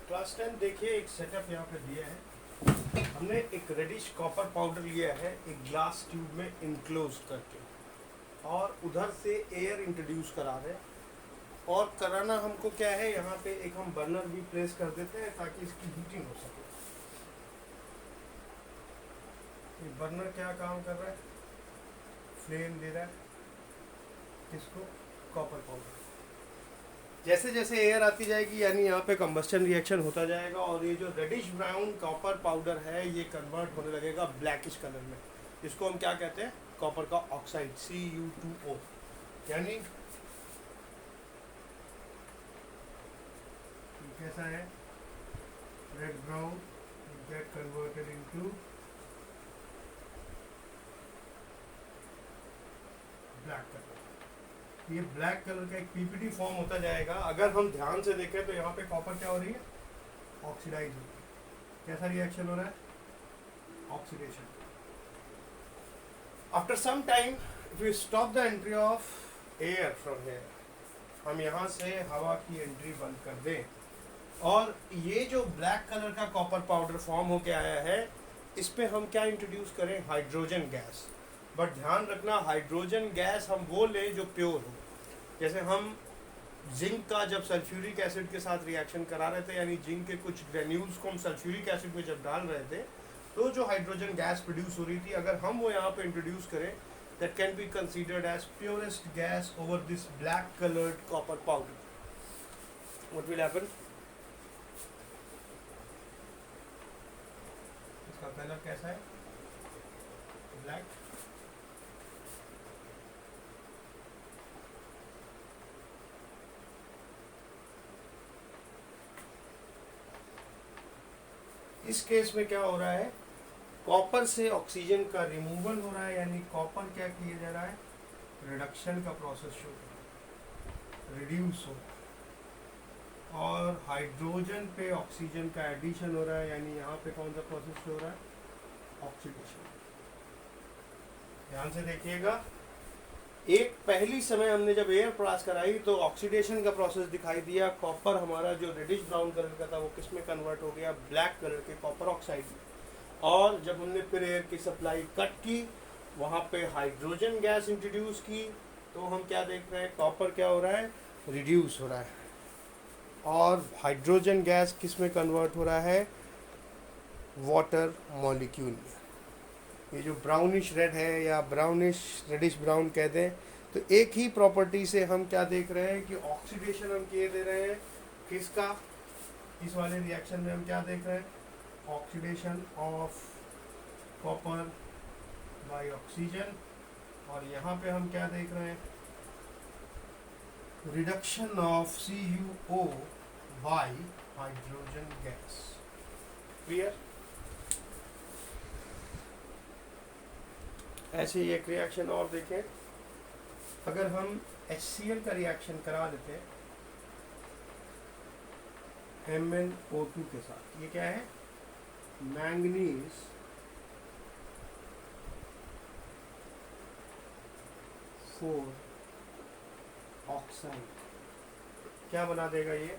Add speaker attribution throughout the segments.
Speaker 1: Class 10 देखिए, एक setup यहाँ पे दिया है। हमने एक रेडिश कॉपर पाउडर लिया है एक ग्लास ट्यूब में इनक्लोज करके, और उधर से एयर इंट्रोड्यूस करा रहे हैं। और कराना हमको क्या है, यहाँ पे एक हम बर्नर भी प्लेस कर देते हैं ताकि इसकी हीटिंग हो सके। ये बर्नर क्या काम कर रहा है, फ्लेम दे रहा है इसको कॉपर पाउडर। जैसे जैसे एयर आती जाएगी यानी यहाँ पे कंबस्टन रिएक्शन होता जाएगा, और ये जो रेडिश ब्राउन कॉपर पाउडर है ये कन्वर्ट होने लगेगा ब्लैकिश कलर में। इसको हम क्या कहते हैं, कॉपर का ऑक्साइड Cu2O। यानी कैसा है, red brown get converted into black colour. ये ब्लैक कलर का एक पीपीटी फॉर्म होता जाएगा। अगर हम ध्यान से देखें तो यहाँ पे कॉपर क्या हो रही है, ऑक्सीडाइज हो रही है। कैसा रिएक्शन हो रहा है, oxidation. After some time if you stop the entry of air from here, हम यहाँ से हवा की एंट्री बंद कर दें, और ये जो ब्लैक कलर का कॉपर पाउडर फॉर्म होके आया है, इस पे हम क्या इंट्रोड्यूस करें, हाइड्रोजन गैस। बट ध्यान रखना, हाइड्रोजन गैस हम वो लें जो प्योर हो। जैसे हम जिंक का जब सल्फ्यूरिक एसिड के साथ रिएक्शन करा रहे थे, यानी जिंक के कुछ ग्रेन्यूल्स को हम सल्फ्यूरिक एसिड में जब डाल रहे थे, तो जो हाइड्रोजन गैस प्रोड्यूस हो रही थी, अगर हम वो यहाँ पे इंट्रोड्यूस करें, that can be considered as purest gas over this black coloured copper powder. What will happen, इसका कलर कैसा है, ब्लैक। इस केस में क्या हो रहा है, कॉपर से ऑक्सीजन का रिमूवल हो रहा है, यानी कॉपर क्या किया जा रहा है, रिडक्शन का प्रोसेस शुरू हो रहा है, रिड्यूस हो रहा है। और हाइड्रोजन पे ऑक्सीजन का एडिशन हो रहा है, यानी यहाँ पे कौन सा प्रोसेस हो रहा है, ऑक्सीडेशन। ध्यान से देखिएगा, एक पहली समय हमने जब एयर पास कराई तो ऑक्सीडेशन का प्रोसेस दिखाई दिया। कॉपर हमारा जो रेडिश ब्राउन कलर का था वो किस में कन्वर्ट हो गया, ब्लैक कलर के कॉपर ऑक्साइड में। और जब हमने फिर एयर की सप्लाई कट की, वहाँ पे हाइड्रोजन गैस इंट्रोड्यूस की, तो हम क्या देख रहे हैं, कॉपर क्या हो रहा है, रिड्यूस हो रहा है। और हाइड्रोजन गैस किस में कन्वर्ट हो रहा है, वाटर मॉलिक्यूल में। ये जो ब्राउनिश रेड है या ब्राउनिश रेडिश ब्राउन कहते हैं, तो एक ही प्रॉपर्टी से हम क्या देख रहे हैं कि ऑक्सीडेशन हम किए दे रहे हैं किसका, इस वाले रिएक्शन में हम क्या देख रहे हैं, oxidation of copper by oxygen. और यहाँ पे हम क्या देख रहे हैं, reduction of CuO bye hydrogen gas. Clear. ऐसे ही एक रिएक्शन और देखें, अगर हम HCl का रिएक्शन करा देते हैं MnO2 के साथ, ये क्या है, मैंगनीज फोर ऑक्साइड, क्या बना देगा ये,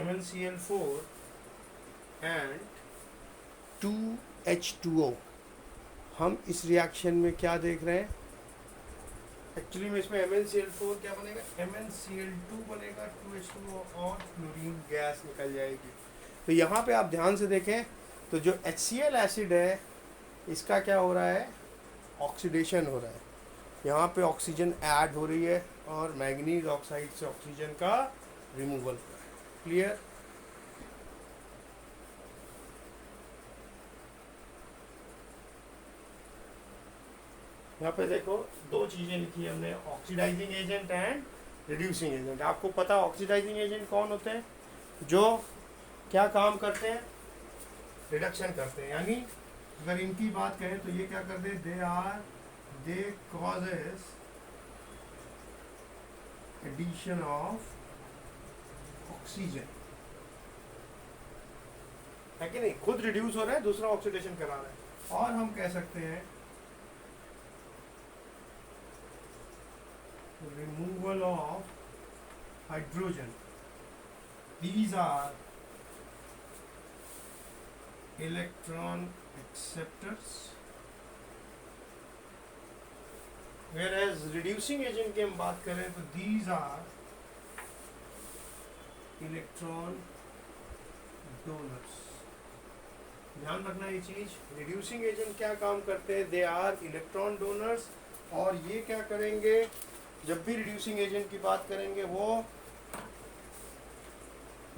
Speaker 1: MnCl4 एंड 2H2O। हम इस रिएक्शन में क्या देख रहे हैं, एक्चुअली में इसमें MnCl4 क्या बनेगा, MnCl2 बनेगा, 2H2O और क्लोरीन गैस निकल जाएगी। तो यहाँ पे आप ध्यान से देखें तो जो HCl एसिड है इसका क्या हो रहा है, ऑक्सीडेशन हो रहा है। यहाँ पे ऑक्सीजन ऐड हो रही है और मैंगनीज ऑक्साइड से ऑक्सीजन का रिमूवल हो रहा है। क्लियर। यहाँ पे देखो दो चीजें लिखी है हमने, oxidising agent and reducing agent. आपको पता ऑक्सीडाइजिंग एजेंट कौन होते हैं, जो क्या काम करते हैं, रिडक्शन करते हैं। यानी अगर इनकी बात करें तो ये क्या करते हैं, दे कॉजेस एडिशन ऑफ ऑक्सीजन, है कि नहीं, खुद रिड्यूस हो रहा है, दूसरा ऑक्सीडेशन करा रहा है। और हम कह सकते हैं removal of hydrogen. These are electron acceptors. Whereas reducing agent की हम बात करें तो these are electron donors. ध्यान रखना ये चीज, रिड्यूसिंग एजेंट क्या काम करते हैं, दे आर इलेक्ट्रॉन डोनर्स, और ये क्या करेंगे, जब भी रिड्यूसिंग एजेंट की बात करेंगे वो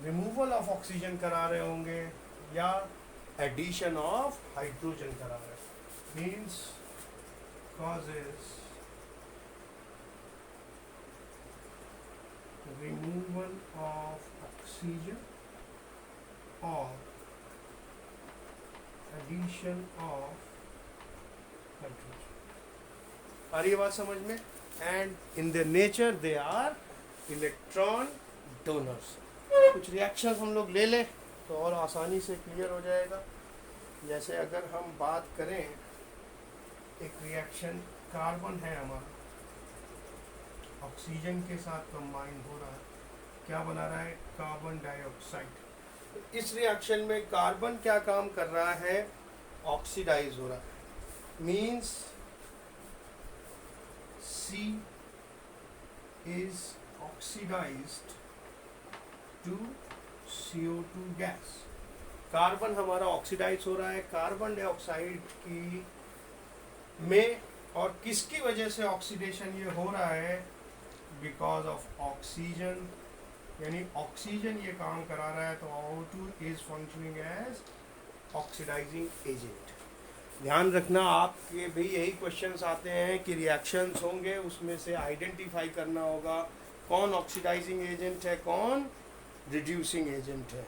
Speaker 1: रिमूवल ऑफ ऑक्सीजन करा रहे होंगे या एडिशन ऑफ हाइड्रोजन करा रहे, means causes removal of oxygen or addition of hydrogen. आ रही है बात समझ में? And in the nature they are electron donors. कुछ रिएक्शन हम लोग ले लें तो और आसानी से क्लियर हो जाएगा. जैसे अगर हम बात करें, एक रिएक्शन कार्बन है हमारा, ऑक्सीजन के साथ कंबाइन हो रहा है, क्या बना रहा है, कार्बन डाइऑक्साइड. इस रिएक्शन में कार्बन क्या काम कर रहा है, ऑक्सीडाइज हो रहा है, means C is oxidized to CO2 gas. Carbon हमारा ऑक्सीडाइज हो रहा है कार्बन डाइऑक्साइड की में, और किसकी वजह से ऑक्सीडेशन ये हो रहा है, बिकॉज ऑफ ऑक्सीजन, यानी ऑक्सीजन ये काम करा रहा है, तो O2 is functioning as oxidising agent. ध्यान रखना, आपके भी यही क्वेश्चंस आते हैं कि रिएक्शंस होंगे, उसमें से आइडेंटिफाई करना होगा कौन ऑक्सीडाइजिंग एजेंट है, कौन रिड्यूसिंग एजेंट है.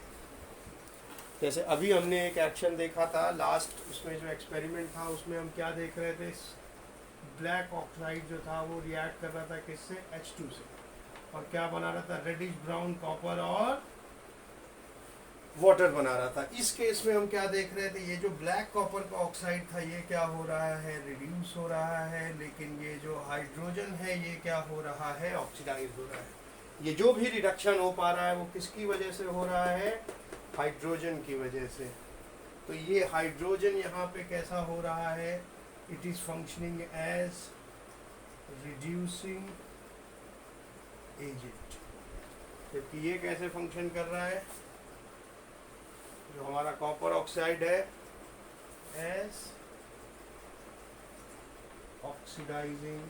Speaker 1: जैसे अभी हमने एक एक्शन देखा था लास्ट, उसमें जो एक्सपेरिमेंट था उसमें हम क्या देख रहे थे, ब्लैक ऑक्साइड जो था वो रिएक्ट कर रहा था किससे, H2 से, और क्या बना रहा था, रेडिश ब्राउन कॉपर और वाटर बना रहा था. इस केस में हम क्या देख रहे थे, ये जो ब्लैक कॉपर का ऑक्साइड था ये क्या हो रहा है, रिड्यूस हो रहा है, लेकिन ये जो हाइड्रोजन है ये क्या हो रहा है, ऑक्सीडाइज हो रहा है. ये जो भी रिडक्शन हो pा रहा है वो किसकी वजह से हो रहा है, हाइड्रोजन की वजह से. तो ये हाइड्रोजन यहाँ पे कैसा हो रहा है, it is functioning as reducing agent. जबकि ये कैसे फंक्शन कर रहा है, जो हमारा कॉपर ऑक्साइड है, एज ऑक्सीडाइजिंग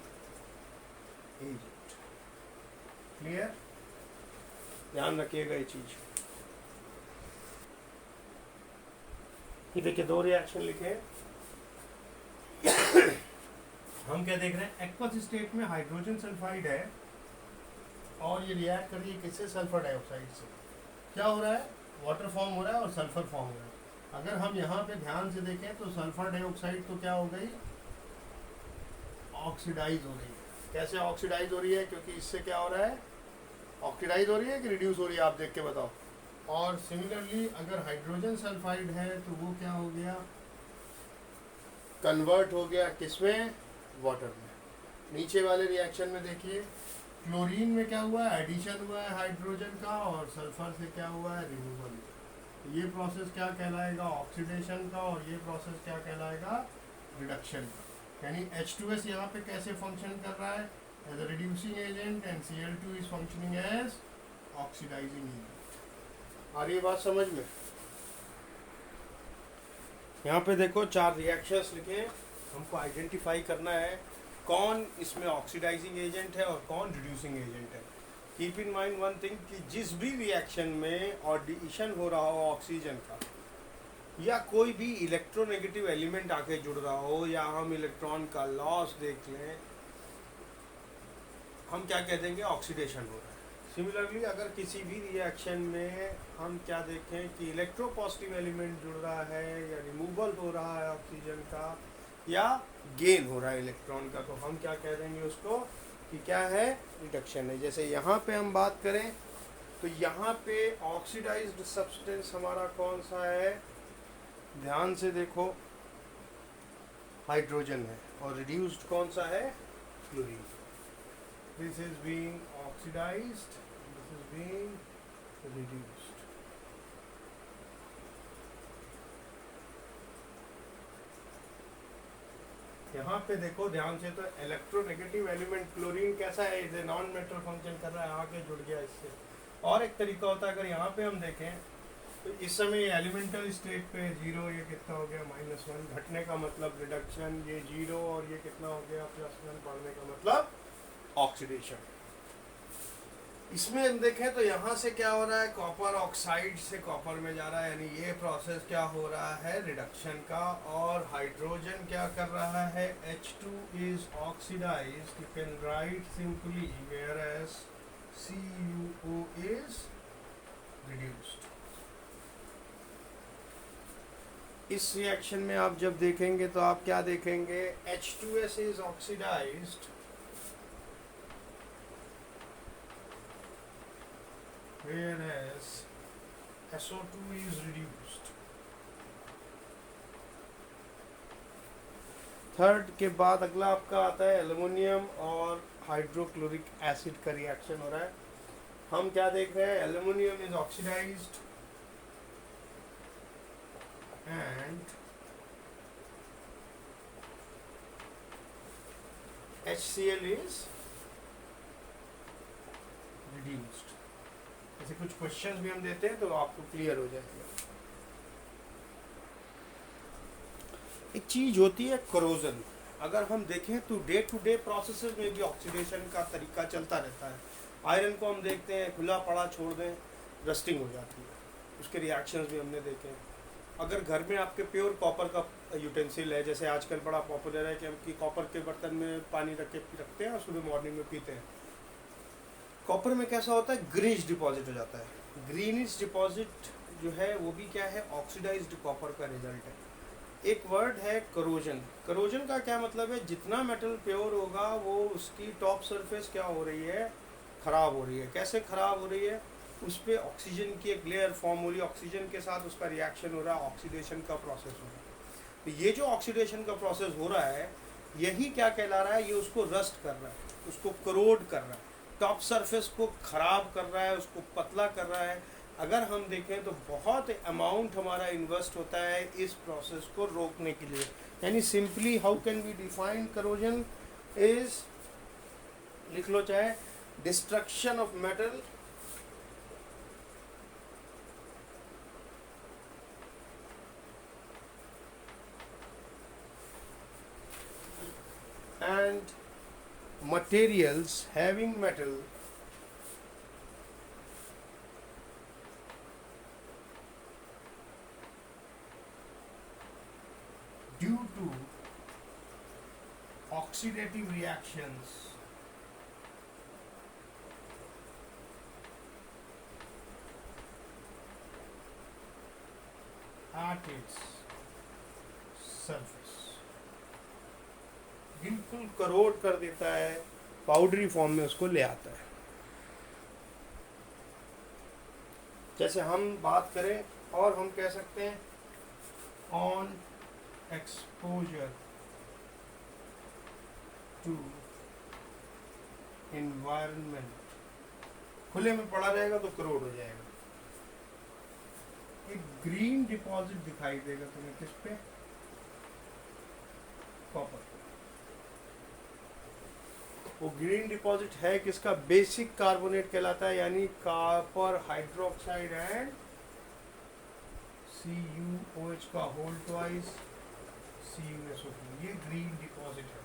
Speaker 1: एजेंट. क्लियर? ध्यान रखिएगा ये चीज. ये देखिए दो रिएक्शन लिखे हैं. हम क्या देख रहे हैं, एक्वस स्टेट में हाइड्रोजन सल्फाइड है और ये रिएक्ट कर रही है किससे, सल्फर डाइऑक्साइड से. क्या हो रहा है, वाटर फॉर्म हो रहा है और सल्फर फॉर्म हो रहा है. अगर हम यहाँ पे ध्यान से देखें तो सल्फर डाइऑक्साइड तो क्या हो गई, ऑक्सीडाइज हो रही है. कैसे ऑक्सीडाइज हो रही है, क्योंकि इससे क्या हो रहा है, ऑक्सीडाइज हो रही है कि रिड्यूस हो रही है, आप देख के बताओ. और सिमिलरली अगर हाइड्रोजन सल्फाइड है तो वो क्या हो गया, कन्वर्ट हो गया किसमें, वाटर में. नीचे वाले रिएक्शन में देखिए, क्लोरीन में क्या हुआ है, एडिशन हुआ है हाइड्रोजन का, और सल्फर से क्या हुआ है, रिमूवल. ये प्रोसेस क्या कहलाएगा, ऑक्सीडेशन का, और ये प्रोसेस क्या कहलाएगा, रिडक्शन का. यानी H2S यहाँ पे कैसे फंक्शन कर रहा है, as a reducing agent, and Cl2 is functioning as oxidising agent. आ रही है बात समझ में? यहाँ पे देखो 4 रिएक्शंस लिखे, हमको आइडेंटिफाई करना है कौन इसमें ऑक्सीडाइजिंग एजेंट है और कौन रिड्यूसिंग एजेंट है. Keep in mind one thing कि जिस भी रिएक्शन में ऑडिशन हो रहा हो ऑक्सीजन का, या कोई भी इलेक्ट्रोनेगेटिव एलिमेंट आके जुड़ रहा हो, या हम इलेक्ट्रॉन का लॉस देख लें, हम क्या कह देंगे, ऑक्सीडेशन हो रहा है. सिमिलरली अगर किसी भी रिएक्शन में हम क्या देखें कि इलेक्ट्रोपॉजिटिव एलिमेंट जुड़ रहा है, या रिमूवल हो रहा है ऑक्सीजन का, या गेन हो रहा है इलेक्ट्रॉन का, तो हम क्या कह देंगे उसको कि क्या है, रिडक्शन है. जैसे यहाँ पे हम बात करें तो यहाँ पे ऑक्सीडाइज्ड सब्सटेंस हमारा कौन सा है, ध्यान से देखो, हाइड्रोजन है और रिड्यूस्ड कौन सा है, chlorine. This is being oxidised, this is being reduced. यहाँ पे देखो ध्यान से, तो इलेक्ट्रोनेगेटिव एलिमेंट क्लोरीन कैसा है, इसे नॉन मेटल फंक्शन कर रहा है, आके जुड़ गया इससे। और एक तरीका होता है, अगर यहाँ पे हम देखें तो इस समय एलिमेंटल स्टेट पे जीरो, ये कितना हो गया -1, घटने का मतलब रिडक्शन, ये जीरो और ये कितना हो गया +1, बढ़ने का मतलब ऑक्सीडेशन। इसमें हम देखें तो यहाँ से क्या हो रहा है, कॉपर ऑक्साइड से कॉपर में जा रहा है, यानी ये प्रोसेस क्या हो रहा है, रिडक्शन का। और हाइड्रोजन क्या कर रहा है, H2 is oxidised, you can write simply whereas CuO is reduced. इस रिएक्शन में आप जब देखेंगे तो आप क्या देखेंगे, H2S is oxidised whereas SO2 is reduced। Third के बाद अगला आपका आता है एल्युमिनियम और हाइड्रोक्लोरिक एसिड का रिएक्शन हो रहा है। हम क्या देख रहे हैं, aluminium is oxidised and HCl is reduced। ऐसे कुछ क्वेश्चंस भी हम देते हैं तो आपको क्लियर हो जाएगा। एक चीज होती है करोजन, अगर हम देखें तो डे टू डे प्रोसेसेस में भी ऑक्सीडेशन का तरीका चलता रहता है। आयरन को हम देखते हैं खुला पड़ा छोड़ दें, रस्टिंग हो जाती है, उसके रिएक्शंस भी हमने देखे हैं। अगर घर में आपके प्योर कॉपर का यूटेंसिल है, जैसे आजकल बड़ा पॉपुलर है कि हम कि कॉपर के बर्तन में पानी रख के रखते हैं और सुबह मॉर्निंग में पीते हैं। कॉपर में कैसा होता है, ग्रीनिश डिपॉजिट हो जाता है। ग्रीनिश डिपॉजिट जो है वो भी क्या है, ऑक्सीडाइज्ड कॉपर का रिजल्ट है। एक वर्ड है करोजन। करोजन का क्या मतलब है, जितना मेटल प्योर होगा वो उसकी टॉप सरफेस क्या हो रही है, खराब हो रही है। कैसे खराब हो रही है, उस पर ऑक्सीजन की एक लेयर फॉर्म हो रही है, ऑक्सीजन के साथ उसका रिएक्शन हो रहा है, ऑक्सीडेशन का प्रोसेस हो रहा है। तो ये जो ऑक्सीडेशन का प्रोसेस हो रहा है यही क्या कहला रहा है, ये उसको रस्ट कर रहा है, उसको करोड कर रहा है, टॉप सरफेस को खराब कर रहा है, उसको पतला कर रहा है। अगर हम देखें तो बहुत अमाउंट हमारा इन्वेस्ट होता है इस प्रोसेस को रोकने के लिए। यानी simply how can we define corrosion is, लिख लो चाहे, destruction of metal and materials having metal due to oxidative reactions at its surface, बिल्कुल करोड कर देता है, पाउडरी फॉर्म में उसको ले आता है। जैसे हम बात करें और हम कह सकते हैं ऑन एक्सपोजर टू एनवायरनमेंट, खुले में पड़ा रहेगा तो करोड हो जाएगा। एक ग्रीन डिपॉजिट दिखाई देगा तुम्हें, किस पे, कॉपर। वो ग्रीन डिपॉजिट है किसका, बेसिक कार्बोनेट कहलाता है, यानी कॉपर हाइड्रोक्साइड एंड CuOH का होल ट्वाइस CuSO2, ये ग्रीन डिपॉजिट है।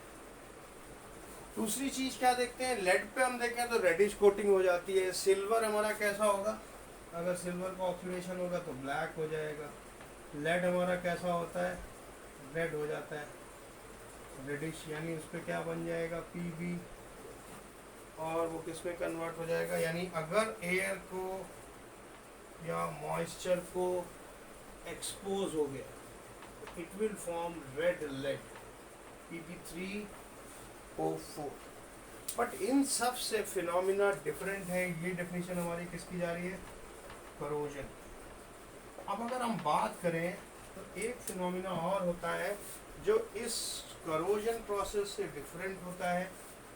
Speaker 1: दूसरी चीज क्या देखते हैं, लेड पे हम देखें तो रेडिश कोटिंग हो जाती है। सिल्वर हमारा कैसा होगा, अगर सिल्वर का ऑक्सीडेशन होगा तो ब्लैक हो जाएगा। लेड हमारा कैसा होता है, रेड हो जाता है, रेडिश, यानी उस पर क्या बन जाएगा, Pb, और वो किस में कन्वर्ट हो जाएगा, यानी अगर एयर को या मॉइस्चर को एक्सपोज हो गया तो it will form red lead, Pb3O4। But इन सब से फिनोमिना डिफरेंट है। ये डेफिनेशन हमारी किसकी जा रही है, करोजन। अब अगर हम बात करें तो एक फिनोमिना और होता है जो इस करोजन प्रोसेस से डिफरेंट होता है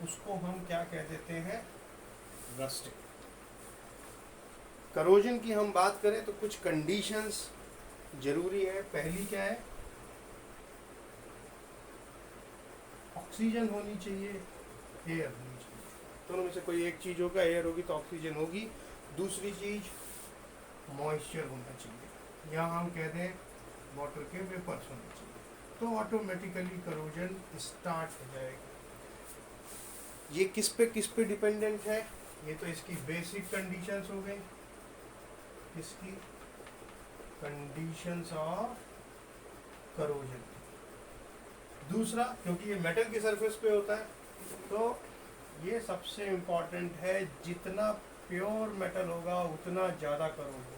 Speaker 1: उसको हम क्या कह देते हैं, रस्टिंग। करोजन की हम बात करें तो कुछ कंडीशंस जरूरी है। पहली क्या है, ऑक्सीजन होनी चाहिए, एयर होनी चाहिए। दोनों में से कोई एक चीज होगा, एयर होगी तो ऑक्सीजन होगी। दूसरी चीज मॉइस्चर होना चाहिए, या हम कह दें वाटर के वेपर्स होने चाहिए, तो ऑटोमेटिकली करोजन स्टार्ट हो जाएगा। ये किस पे डिपेंडेंट है, ये तो इसकी बेसिक कंडीशंस हो गई, इसकी कंडीशंस ऑफ करोजन। दूसरा, क्योंकि ये मेटल की सरफेस पे होता है तो ये सबसे इम्पॉर्टेंट है, जितना प्योर मेटल होगा उतना ज़्यादा करोजन।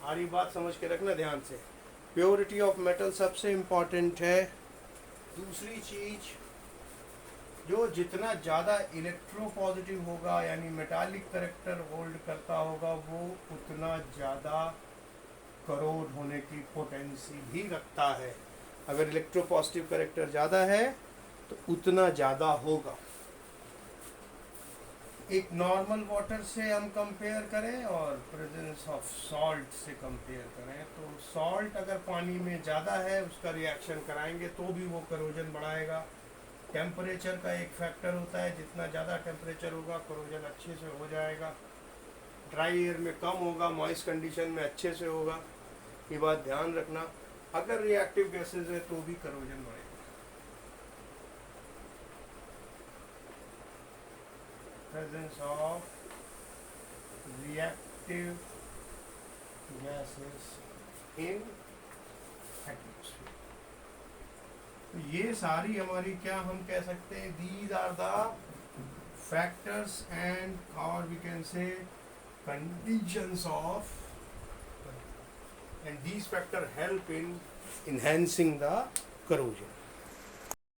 Speaker 1: सारी बात समझ के रखना ध्यान से, प्योरिटी ऑफ मेटल सबसे इम्पॉर्टेंट है। दूसरी चीज, जो जितना ज़्यादा इलेक्ट्रोपॉजिटिव होगा यानी मेटालिक करेक्टर होल्ड करता होगा वो उतना ज़्यादा करोड होने की पोटेंसी भी रखता है। अगर इलेक्ट्रोपॉजिटिव करेक्टर ज़्यादा है तो उतना ज़्यादा होगा। एक नॉर्मल वाटर से हम कंपेयर करें और प्रेजेंस ऑफ सॉल्ट से कंपेयर करें तो सॉल्ट अगर पानी में ज़्यादा है उसका रिएक्शन कराएंगे तो भी वो करोजन बढ़ाएगा। टेम्परेचर का एक फैक्टर होता है, जितना ज़्यादा टेम्परेचर होगा करोजन अच्छे से हो जाएगा। ड्राई एयर में कम होगा, मॉइस्ट कंडीशन में अच्छे से होगा। ये बात ध्यान रखना। अगर रिएक्टिव गैसेज है तो भी करोजन बढ़ेगा। Presence of reactive gases in atmosphere, तो ये सारी हमारी क्या हम कह सकते हैं, these are the factors and और we can say conditions of, and these factors help in enhancing the corrosion.